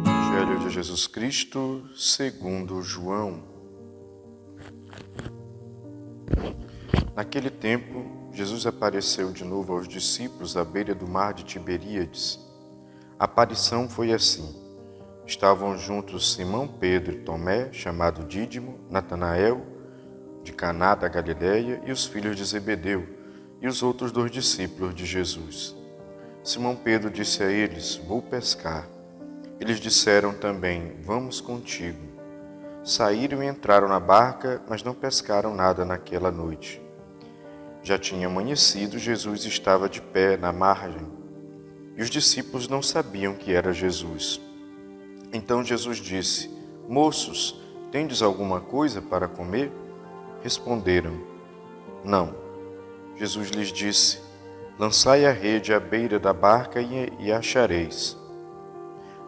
Evangelho de Jesus Cristo, segundo João. Naquele tempo, Jesus apareceu de novo aos discípulos à beira do mar de Tiberíades. A aparição foi assim. Estavam juntos Simão Pedro e Tomé, chamado Dídimo, Natanael, de Caná da Galileia, e os filhos de Zebedeu, e os outros 2 discípulos de Jesus. Simão Pedro disse a eles: "Vou pescar." Eles disseram também: "Vamos contigo." Saíram e entraram na barca, mas não pescaram nada naquela noite. Já tinha amanhecido, Jesus estava de pé na margem, e os discípulos não sabiam que era Jesus. Então Jesus disse: "Moços, tendes alguma coisa para comer?" Responderam: "Não." Jesus lhes disse: "Lançai a rede à beira da barca e achareis."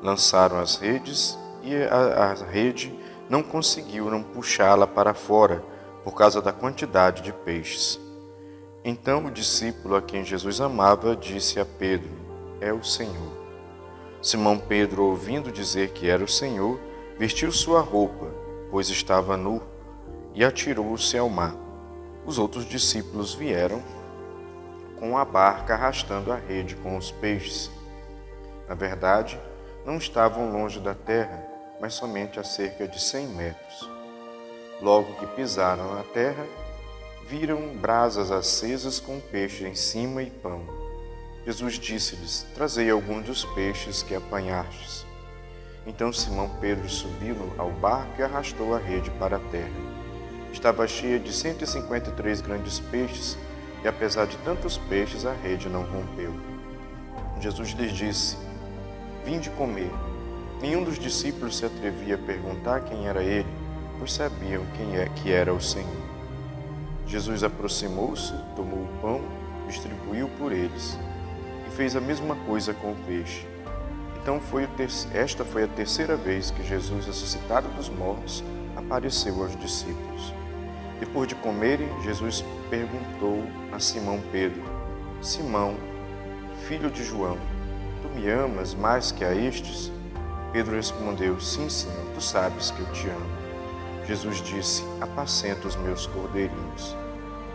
Lançaram as redes e a rede não conseguiram puxá-la para fora por causa da quantidade de peixes. Então o discípulo a quem Jesus amava disse a Pedro: "É o Senhor." Simão Pedro, ouvindo dizer que era o Senhor, vestiu sua roupa, pois estava nu, e atirou-se ao mar. Os outros discípulos vieram com a barca arrastando a rede com os peixes. Na verdade, não estavam longe da terra, mas somente a cerca de 100 metros. Logo que pisaram na terra, viram brasas acesas com peixe em cima e pão. Jesus disse-lhes: "Trazei alguns dos peixes que apanhastes." Então Simão Pedro subiu ao barco e arrastou a rede para a terra. Estava cheia de 153 grandes peixes, e apesar de tantos peixes, a rede não rompeu. Jesus lhes disse: "Vinde comer." Nenhum dos discípulos se atrevia a perguntar quem era ele, pois sabiam que era o Senhor. Jesus aproximou-se, tomou o pão, distribuiu por eles, e fez a mesma coisa com o peixe. Então esta foi a terceira vez que Jesus, ressuscitado dos mortos, apareceu aos discípulos. Depois de comerem, Jesus perguntou a Simão Pedro: "Simão, filho de João, tu me amas mais que a estes?" Pedro respondeu: "Sim, Senhor, tu sabes que eu te amo." Jesus disse: "Apacenta os meus cordeirinhos."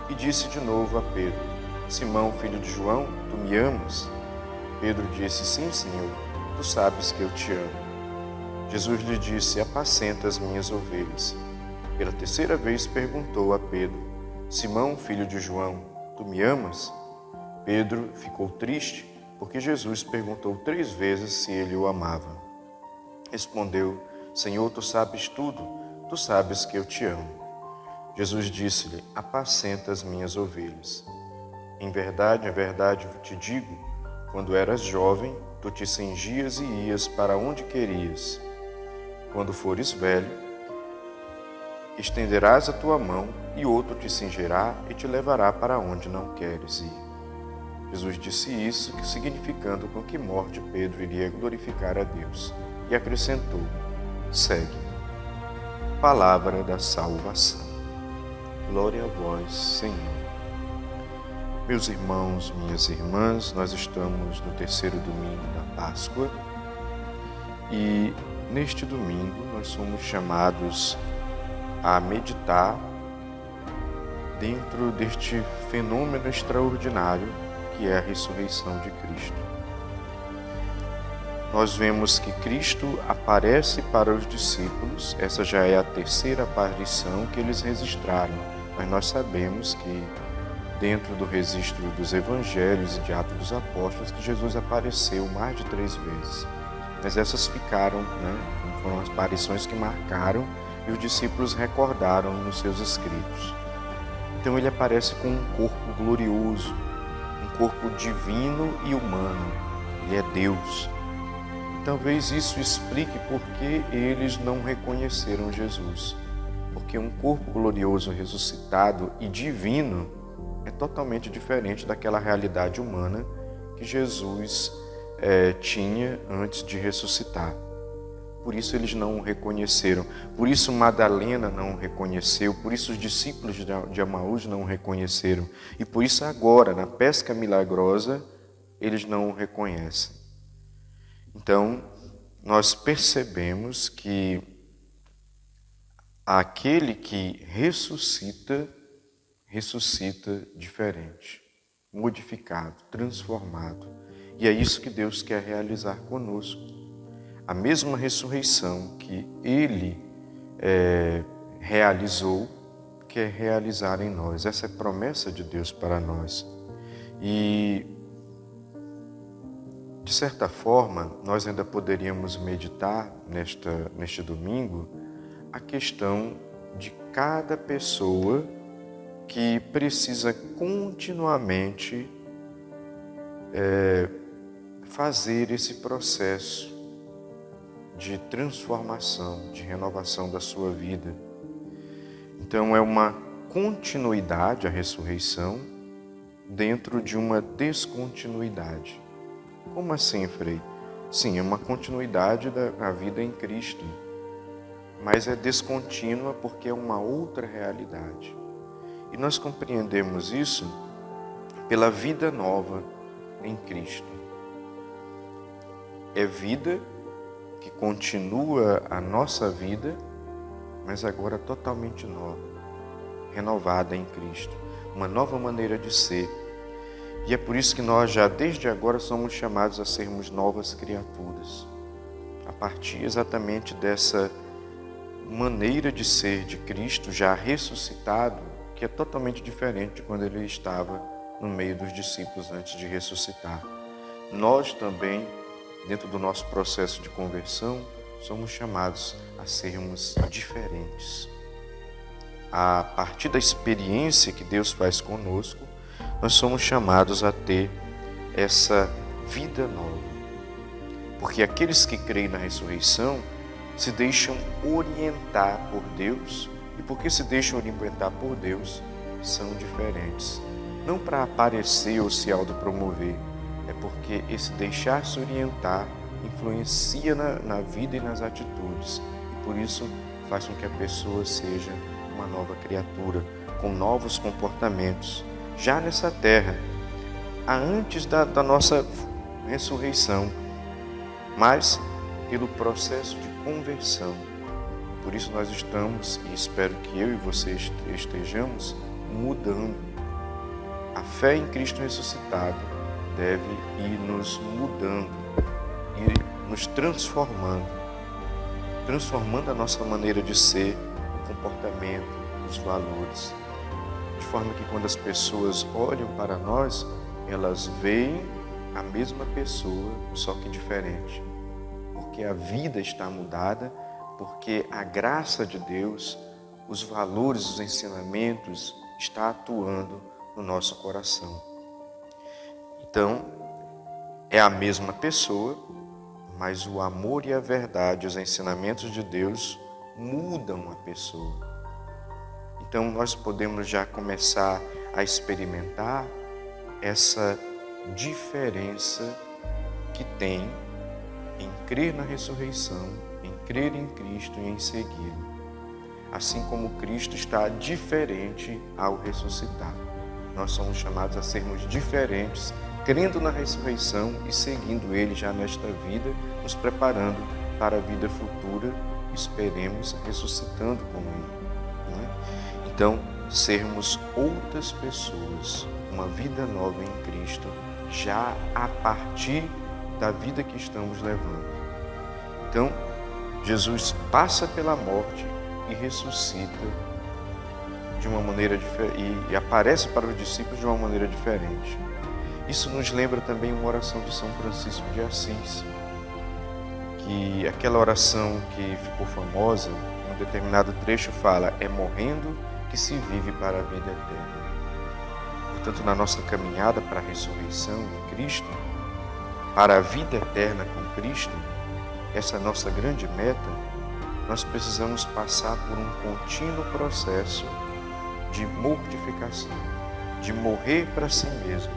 E disse de novo a Pedro: "Simão, filho de João, tu me amas?" Pedro disse: "Sim, Senhor, tu sabes que eu te amo." Jesus lhe disse: "Apacenta as minhas ovelhas." Pela terceira vez perguntou a Pedro: "Simão, filho de João, tu me amas?" Pedro ficou triste, porque Jesus perguntou 3 vezes se ele o amava. Respondeu: "Senhor, tu sabes tudo, tu sabes que eu te amo." Jesus disse-lhe: "Apacenta as minhas ovelhas. Em verdade te digo, quando eras jovem, tu te cingias e ias para onde querias. Quando fores velho, estenderás a tua mão e outro te cingirá e te levará para onde não queres ir." Jesus disse isso, significando com que morte Pedro iria glorificar a Deus, e acrescentou: "Segue-me." Palavra da salvação. Glória a vós, Senhor. Meus irmãos, minhas irmãs, nós estamos no 3º domingo da Páscoa e neste domingo nós somos chamados a meditar dentro deste fenômeno extraordinário que é a ressurreição de Cristo. Nós vemos que Cristo aparece para os discípulos, essa já é a 3ª aparição que eles registraram, mas nós sabemos que dentro do registro dos Evangelhos e de Atos dos Apóstolos que Jesus apareceu mais de 3 vezes. Mas essas ficaram, foram as aparições que marcaram e os discípulos recordaram nos seus escritos. Então ele aparece com um corpo glorioso, um corpo divino e humano. Ele é Deus. Talvez isso explique por que eles não reconheceram Jesus. Porque um corpo glorioso, ressuscitado e divino é totalmente diferente daquela realidade humana que Jesus tinha antes de ressuscitar. Por isso eles não o reconheceram. Por isso Madalena não o reconheceu. Por isso os discípulos de Emaús não o reconheceram. E por isso agora, na pesca milagrosa, eles não o reconhecem. Então, nós percebemos que aquele que ressuscita, ressuscita diferente, modificado, transformado. E é isso que Deus quer realizar conosco. A mesma ressurreição que Ele realizou, quer realizar em nós. Essa é a promessa de Deus para nós. E, de certa forma, nós ainda poderíamos meditar neste domingo a questão de cada pessoa que precisa continuamente fazer esse processo de transformação, de renovação da sua vida. Então é uma continuidade a ressurreição dentro de uma descontinuidade. Como assim, Frei? Sim, é uma continuidade da vida em Cristo, mas é descontínua porque é uma outra realidade. E nós compreendemos isso pela vida nova em Cristo. É vida que continua a nossa vida, mas agora totalmente nova, renovada em Cristo. Uma nova maneira de ser. E é por isso que nós já desde agora somos chamados a sermos novas criaturas. A partir exatamente dessa maneira de ser de Cristo já ressuscitado, que é totalmente diferente de quando Ele estava no meio dos discípulos antes de ressuscitar. Nós também, dentro do nosso processo de conversão, somos chamados a sermos diferentes. A partir da experiência que Deus faz conosco, nós somos chamados a ter essa vida nova. Porque aqueles que creem na ressurreição se deixam orientar por Deus, e porque se deixam orientar por Deus, são diferentes. Não para aparecer ou se autopromover, é porque esse deixar-se orientar influencia na vida e nas atitudes. E por isso faz com que a pessoa seja uma nova criatura, com novos comportamentos, já nessa terra, antes da nossa ressurreição, mas pelo processo de conversão. Por isso nós estamos, e espero que eu e você estejamos, mudando. A fé em Cristo ressuscitado deve ir nos mudando, ir nos transformando a nossa maneira de ser, o comportamento, os valores, de forma que quando as pessoas olham para nós, elas veem a mesma pessoa, só que diferente, porque a vida está mudada, porque a graça de Deus, os valores, os ensinamentos está atuando no nosso coração. Então, é a mesma pessoa, mas o amor e a verdade, os ensinamentos de Deus mudam a pessoa. Então, nós podemos já começar a experimentar essa diferença que tem em crer na ressurreição, em crer em Cristo e em segui-lo. Assim como Cristo está diferente ao ressuscitar. Nós somos chamados a sermos diferentes, crendo na ressurreição e seguindo Ele já nesta vida, nos preparando para a vida futura, esperemos ressuscitando com Ele. Não é? Então, sermos outras pessoas, uma vida nova em Cristo, já a partir da vida que estamos levando. Então, Jesus passa pela morte e ressuscita de uma maneira diferente e aparece para os discípulos de uma maneira diferente. Isso nos lembra também uma oração de São Francisco de Assis, que aquela oração que ficou famosa, em um determinado trecho fala: é morrendo que se vive para a vida eterna. Portanto, na nossa caminhada para a ressurreição em Cristo, para a vida eterna com Cristo, essa nossa grande meta, nós precisamos passar por um contínuo processo de mortificação, de morrer para si mesmo.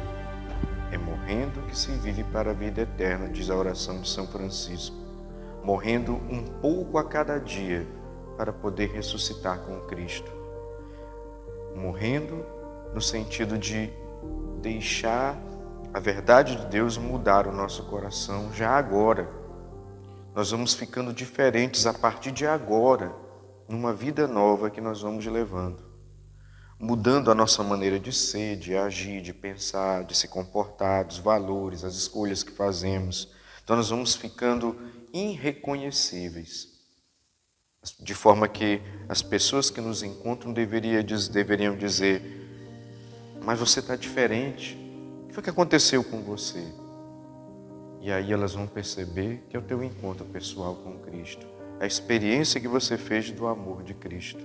É morrendo que se vive para a vida eterna, diz a oração de São Francisco. Morrendo um pouco a cada dia para poder ressuscitar com Cristo. Morrendo no sentido de deixar a verdade de Deus mudar o nosso coração já agora. Nós vamos ficando diferentes a partir de agora, numa vida nova que nós vamos levando. Mudando a nossa maneira de ser, de agir, de pensar, de se comportar, dos valores, as escolhas que fazemos. Então nós vamos ficando irreconhecíveis. De forma que as pessoas que nos encontram deveriam dizer: mas você está diferente. O que foi que aconteceu com você? E aí elas vão perceber que é o teu encontro pessoal com Cristo. A experiência que você fez do amor de Cristo.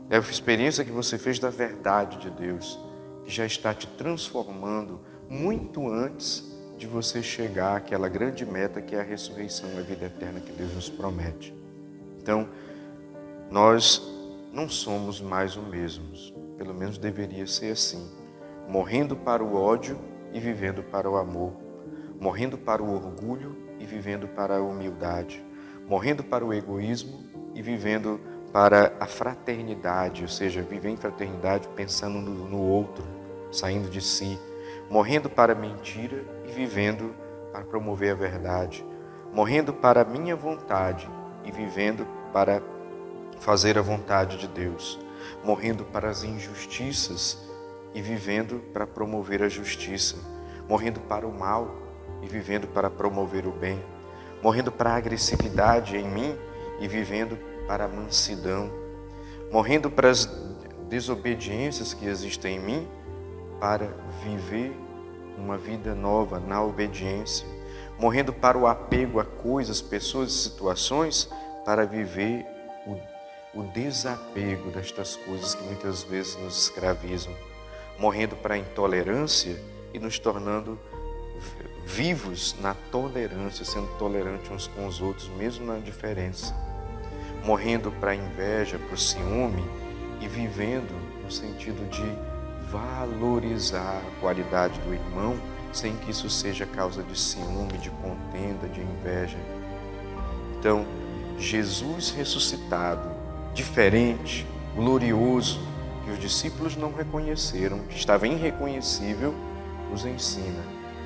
É a experiência que você fez da verdade de Deus, que já está te transformando muito antes de você chegar àquela grande meta que é a ressurreição, a vida eterna que Deus nos promete. Então, nós não somos mais os mesmos, pelo menos deveria ser assim, morrendo para o ódio e vivendo para o amor, morrendo para o orgulho e vivendo para a humildade, morrendo para o egoísmo e vivendo para a fraternidade, ou seja, viver em fraternidade pensando no outro, saindo de si, morrendo para a mentira e vivendo para promover a verdade, morrendo para a minha vontade e vivendo para fazer a vontade de Deus, morrendo para as injustiças e vivendo para promover a justiça, morrendo para o mal e vivendo para promover o bem, morrendo para a agressividade em mim e vivendo para a mansidão, morrendo para as desobediências que existem em mim, para viver uma vida nova na obediência, morrendo para o apego a coisas, pessoas e situações, para viver o desapego destas coisas que muitas vezes nos escravizam, morrendo para a intolerância e nos tornando vivos na tolerância, sendo tolerantes uns com os outros, mesmo na diferença, morrendo para a inveja, para o ciúme e vivendo no sentido de valorizar a qualidade do irmão, sem que isso seja causa de ciúme, de contenda, de inveja. Então, Jesus ressuscitado, diferente, glorioso, que os discípulos não reconheceram, que estava irreconhecível, nos ensina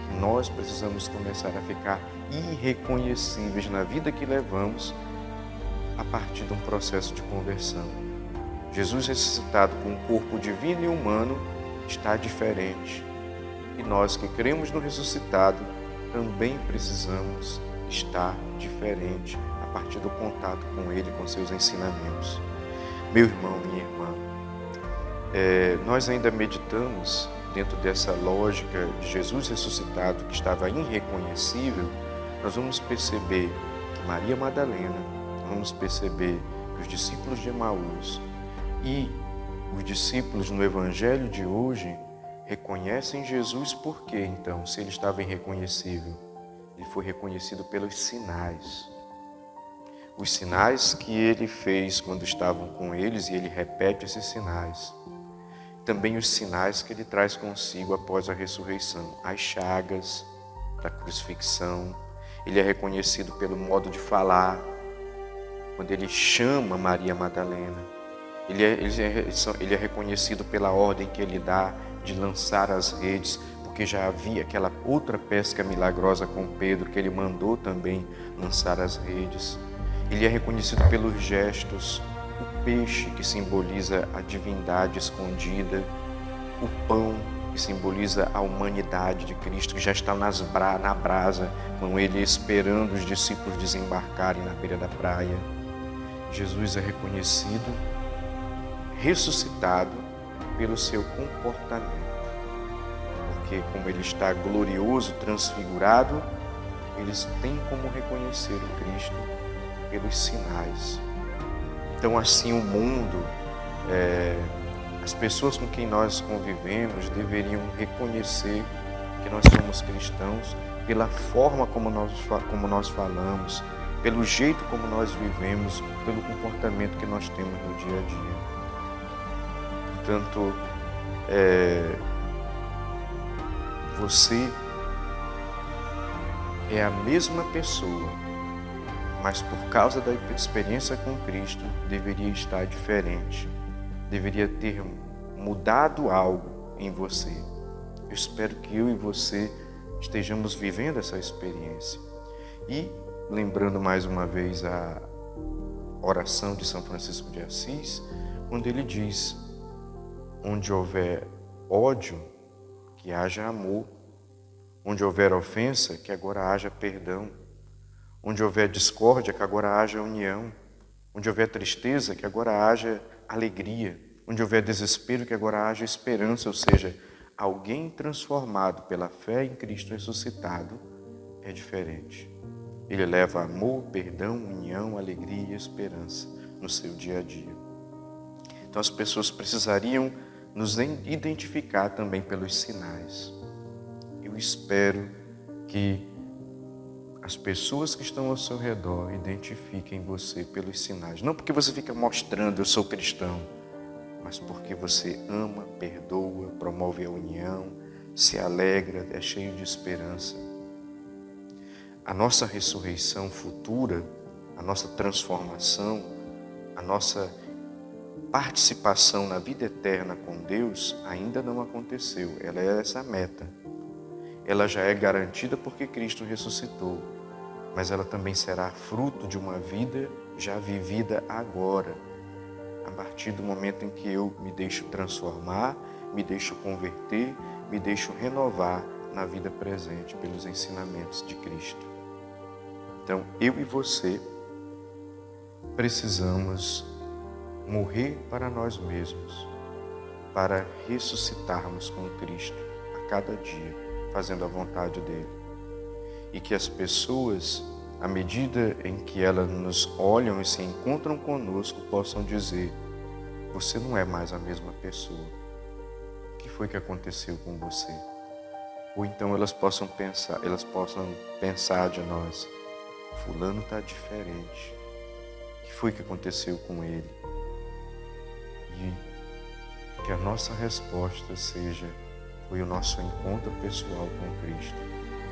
que nós precisamos começar a ficar irreconhecíveis na vida que levamos a partir de um processo de conversão. Jesus ressuscitado com um corpo divino e humano está diferente. E nós que cremos no ressuscitado também precisamos estar diferente a partir do contato com Ele, com seus ensinamentos. Meu irmão, minha irmã, nós ainda meditamos dentro dessa lógica de Jesus ressuscitado que estava irreconhecível. Nós vamos perceber que Maria Madalena, vamos perceber que os discípulos de Emaús e os discípulos no Evangelho de hoje reconhecem Jesus. Por quê, então, se ele estava irreconhecível? Ele foi reconhecido pelos sinais. Os sinais que ele fez quando estavam com eles, e ele repete esses sinais. Também os sinais que ele traz consigo após a ressurreição. As chagas da crucifixão. Ele é reconhecido pelo modo de falar, quando ele chama Maria Madalena. Ele é reconhecido pela ordem que ele dá de lançar as redes, porque já havia aquela outra pesca milagrosa com Pedro, que ele mandou também lançar as redes. Ele é reconhecido pelos gestos, o peixe, que simboliza a divindade escondida, o pão, que simboliza a humanidade de Cristo, que já está na brasa, com ele esperando os discípulos desembarcarem na beira da praia. Jesus é reconhecido, ressuscitado, pelo seu comportamento, porque como ele está glorioso, transfigurado, eles têm como reconhecer o Cristo pelos sinais. Então assim o mundo, as pessoas com quem nós convivemos deveriam reconhecer que nós somos cristãos pela forma como nós falamos, pelo jeito como nós vivemos, pelo comportamento que nós temos no dia a dia. Portanto, você é a mesma pessoa, mas por causa da experiência com Cristo, deveria estar diferente. Deveria ter mudado algo em você. Eu espero que eu e você estejamos vivendo essa experiência. E, lembrando mais uma vez a oração de São Francisco de Assis, onde ele diz: onde houver ódio, que haja amor. Onde houver ofensa, que agora haja perdão. Onde houver discórdia, que agora haja união. Onde houver tristeza, que agora haja alegria. Onde houver desespero, que agora haja esperança. Ou seja, alguém transformado pela fé em Cristo ressuscitado é diferente. Ele leva amor, perdão, união, alegria e esperança no seu dia a dia. Então as pessoas precisariam nos identificar também pelos sinais. Eu espero que as pessoas que estão ao seu redor identifiquem você pelos sinais. Não porque você fica mostrando, eu sou cristão, mas porque você ama, perdoa, promove a união, se alegra, é cheio de esperança. A nossa ressurreição futura, a nossa transformação, a nossa participação na vida eterna com Deus ainda não aconteceu. Ela é essa meta. Ela já é garantida porque Cristo ressuscitou, mas ela também será fruto de uma vida já vivida agora, a partir do momento em que eu me deixo transformar, me deixo converter, me deixo renovar na vida presente pelos ensinamentos de Cristo. Então, eu e você precisamos morrer para nós mesmos, para ressuscitarmos com Cristo a cada dia, fazendo a vontade dele. E que as pessoas, à medida em que elas nos olham e se encontram conosco, possam dizer: você não é mais a mesma pessoa. O que foi que aconteceu com você? Ou então elas possam pensar de nós: fulano está diferente. O que foi que aconteceu com ele? E que a nossa resposta seja: foi o nosso encontro pessoal com Cristo.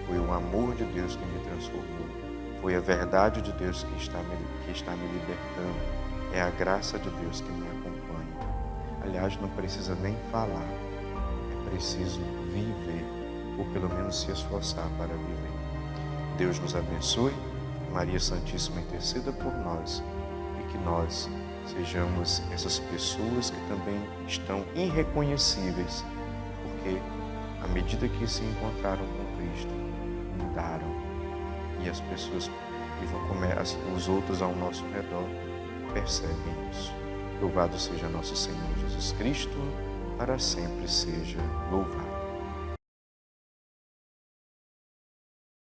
Foi o amor de Deus que me transformou. Foi a verdade de Deus que está me libertando. É a graça de Deus que me acompanha. Aliás, não precisa nem falar. É preciso viver, ou pelo menos se esforçar para viver. Deus nos abençoe. Maria Santíssima interceda por nós. E que nós sejamos essas pessoas que também estão irreconhecíveis, porque à medida que se encontraram com Cristo, mudaram. E as pessoas os outros ao nosso redor percebem isso. Louvado seja nosso Senhor Jesus Cristo, para sempre seja louvado.